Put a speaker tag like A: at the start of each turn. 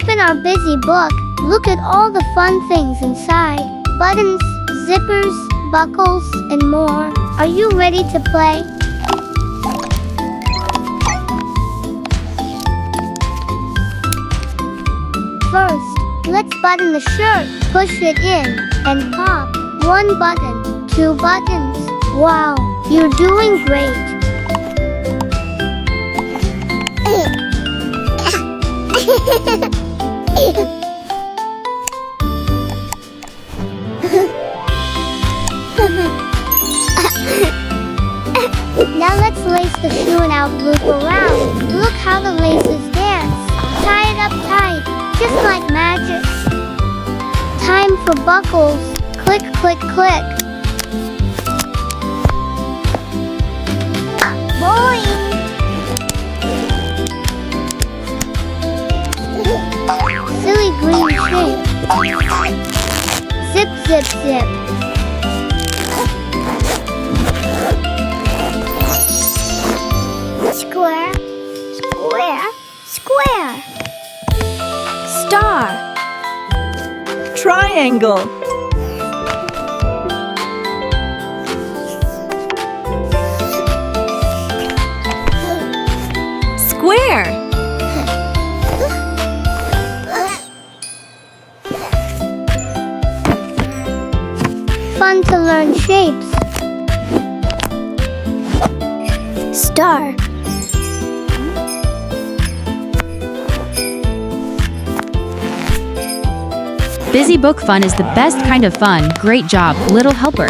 A: open our busy book. Look at all the fun things inside. Buttons, zippers, buckles, and more. Are you ready to play? First, let's button the shirt. Push it in and pop. 1 button, 2 buttons. Wow, you're doing great. Now let's lace the shoe and out loop around. Look how the laces dance. Tie it up tight, just like magic. Time for buckles. Click, click, click. Boing! Silly green shape. Zip, zip, zip. Square, square, square.
B: Star. Triangle. Square.
A: Fun to learn shapes. Star.
C: Busy book fun is the best kind of fun. Great job, little helper.